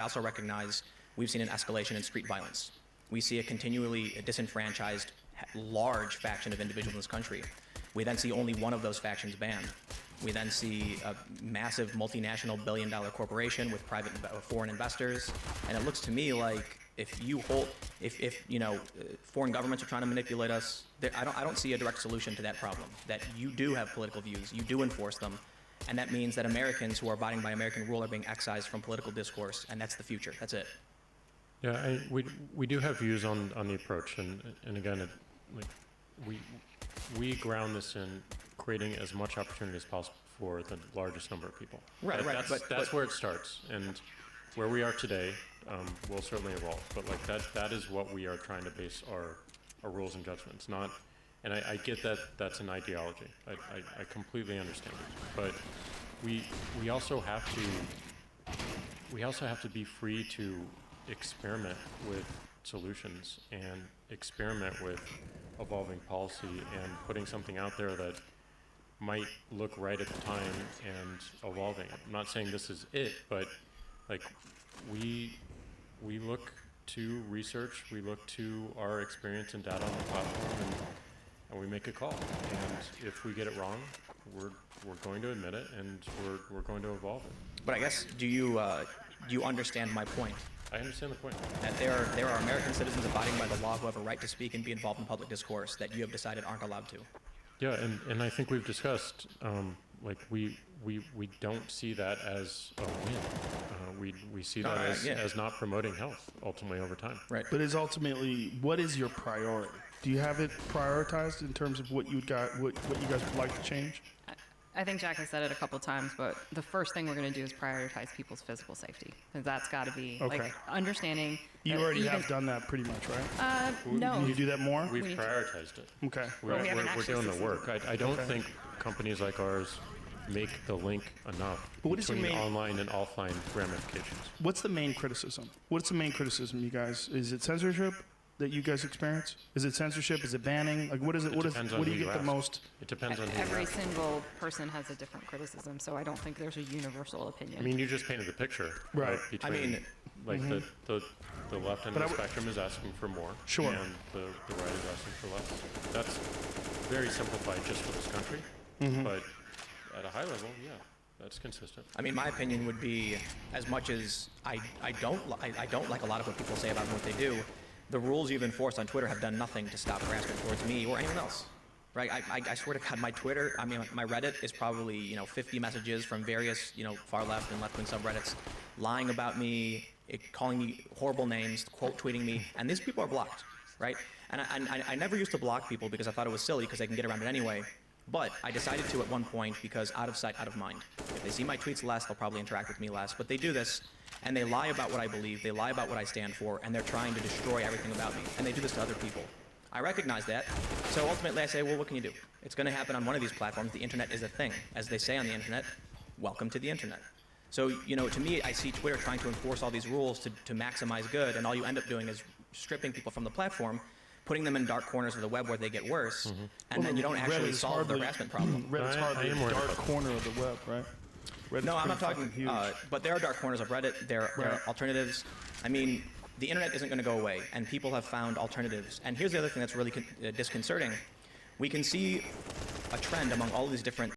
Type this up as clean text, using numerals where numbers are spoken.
I also recognize we've seen an escalation in street violence. We see a continually disenfranchised, large faction of individuals in this country. We then see only one of those factions banned. We then see a massive multinational billion-dollar corporation with private foreign investors, and it looks to me like if foreign governments are trying to manipulate us, I don't see a direct solution to that problem. That you do have political views, you do enforce them, and that means that Americans who are abiding by American rule are being excised from political discourse, and that's the future. That's it. Yeah, we do have views on the approach, and again, we ground this in creating as much opportunity as possible for the largest number of people. Right. That's where it starts, and where we are today will certainly evolve. But like that is what we are trying to base our rules and judgments. Not, and I get that that's an ideology. I completely understand it. But we also have to be free to experiment with solutions and experiment with evolving policy and putting something out there that might look right at the time and evolving. I'm not saying this is it, but like we look to research, we look to our experience and data on the platform, and we make a call. And if we get it wrong, we're going to admit it, and we're going to evolve it. But I guess, do you understand my point? I understand the point. That there are American citizens abiding by the law who have a right to speak and be involved in public discourse that you have decided aren't allowed to. Yeah, and I think we've discussed, like we don't see that as a win. We see that as not promoting health ultimately over time. Right. But is ultimately, what is your priority? Do you have it prioritized in terms of what you guys would like to change? I think Jack has said it a couple of times, but the first thing we're going to do is prioritize people's physical safety. And that's got to be like understanding. You already have done that pretty much, right? No. Can you do that more? We've prioritized it. Okay. We're doing the work. I don't think companies like ours make the link enough between online and offline ramifications. What's the main criticism? What's the main criticism, you guys? Is it censorship that you guys experience? Is it censorship? Is it banning? Like, what is it? What do you get the most? It depends on who Every single person has a different criticism, so I don't think there's a universal opinion. I mean, you just painted the picture, right? Between, the left end of the spectrum is asking for more, sure, and the right is asking for less. That's very simplified just for this country, but at a high level, yeah, that's consistent. I mean, my opinion would be, as much as I don't like a lot of what people say about what they do, the rules you've enforced on Twitter have done nothing to stop harassment towards me or anyone else. Right? I swear to God, my Twitter, I mean, my Reddit is probably 50 messages from various far left and left-wing subreddits lying about me, calling me horrible names, quote tweeting me, and these people are blocked, right? And I never used to block people because I thought it was silly because I can get around it anyway. But I decided to at one point because out of sight, out of mind. If they see my tweets less, they'll probably interact with me less. But they do this, and they lie about what I believe, they lie about what I stand for, and they're trying to destroy everything about me. And they do this to other people. I recognize that. So ultimately I say, well, what can you do? It's going to happen on one of these platforms. The internet is a thing. As they say on the internet, welcome to the internet. So, to me, I see Twitter trying to enforce all these rules to maximize good, and all you end up doing is stripping people from the platform, putting them in dark corners of the web where they get worse, and then you don't actually solve the harassment problem. Reddit's hardly a dark corner of the web, right? Reddit's no, I'm not talking, but there are dark corners of Reddit, there are alternatives. I mean, the internet isn't going to go away, and people have found alternatives. And here's the other thing that's really disconcerting. We can see a trend among all these different